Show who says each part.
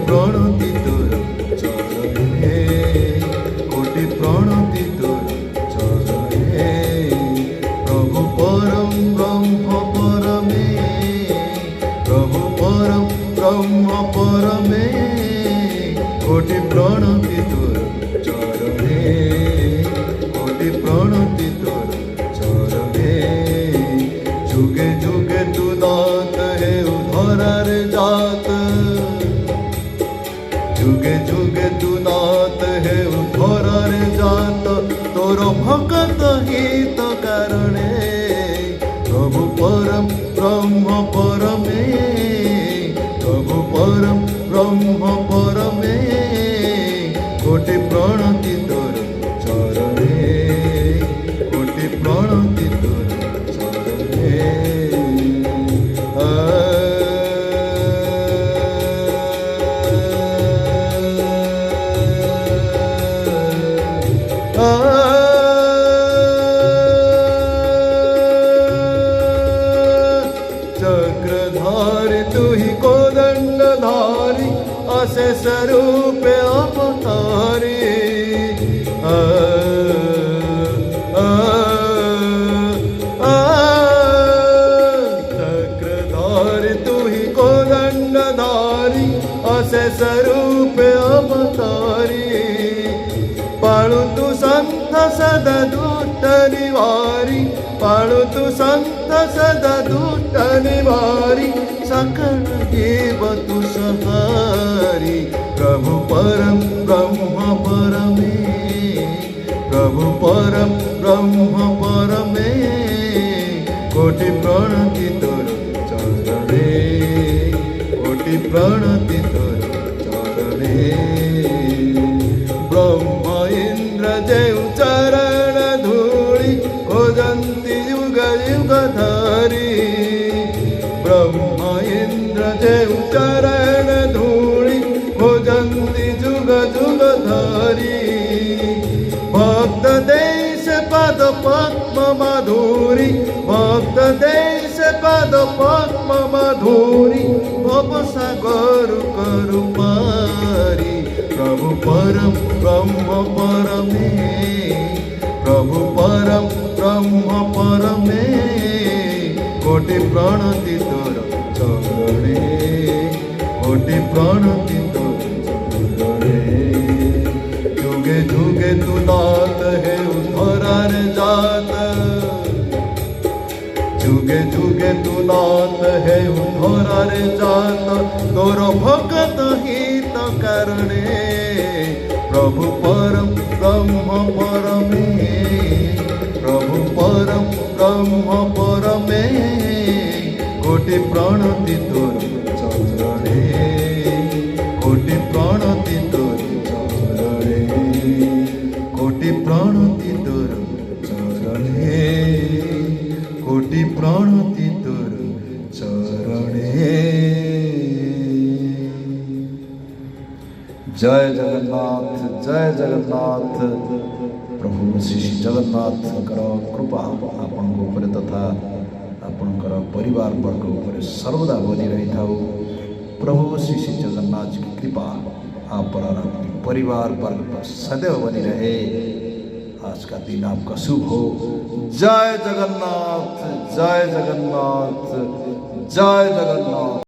Speaker 1: প্রণতি তোর চরণে, কোটি প্রণতি তোর চরণে। প্রভু পরম ব্রহ্ম পরমে, প্রভু পরম ব্রহ্ম পরমে, কোটি প্রণতি তোর চরণে, কোটি প্রণতি তোর চরণে। যুগে যুগে তু দাত হে উদ্ধরার জাত, যুগে যুগে তু নাত হে উদ্ধরার জাত। তোর ভকত হিত কারণে, প্রভু পরম ব্রহ্ম পরমে, প্রভু পরম ব্রহ্ম পরমে, কোটি প্রণতি তোর চরণে, কোটি প্রণতি তোর চরণে। चक्रधारी तू ही कोदंडधारी, अशेष रूप अवतारी। चक्रधारी तू ही कोदंडधारी, अशेष रूप अवतारी। पाळू तू संत सदा दुष्ट निवारी, पाळू तू संत सदा दुष्ट निवारी। सकल जीव तू सहारी, प्रभु परम ब्रह्म परमे, प्रभु परम ब्रह्म परमे, कोटि प्रणति तोर चरणे, कोटि प्रणति तोर चरणे। ब्रह्म इंद्र जय चरण धूलि, खोजन्ति युग युग धारी। ब्रह्म इंद्र जय चरण धूलि, खोजन्ति जुग जुग धारी। भक्त देश पद पद्म मधुरी, भक्त देश पद पद्म मधुरी। भव सागर करु पारी, प्रभु परम ब्रह्म परमे, प्रभु परम ब्रह्म परमे, कोटि प्रणति तोर चरणे, कोटि प्रणति तोर चरणे। जुगे जुगे तू नाथ हे उद्धरार जात, जुगे जुगे तू नाथ हे उद्धरार जात। तोर भगत हित करणे, प्रभु परम ब्रह्म परमे, प्रभु परम ब्रह्म परमे, कोटि प्रणति तोर चरणे, कोटि प्रणति तोर चरणे, कोटि प्रणति तोर चरणे, कोटि प्रणति तोर चरणे। जय जगन्नाथ, जय जगन्नाथ। प्रभु श्री श्री जगन्नाथ कृपा आपण ऊपर तथा आपणकर परिवार वर्ग ऊपर सर्वदा बनी रही था। प्रभु श्री श्री जगन्नाथ की कृपा आप पर और आपके परिवार वर्ग पर सदैव बनी रहे। आज का दिन आपका शुभ हो। जय जगन्नाथ, जय जगन्नाथ, जय जगन्नाथ।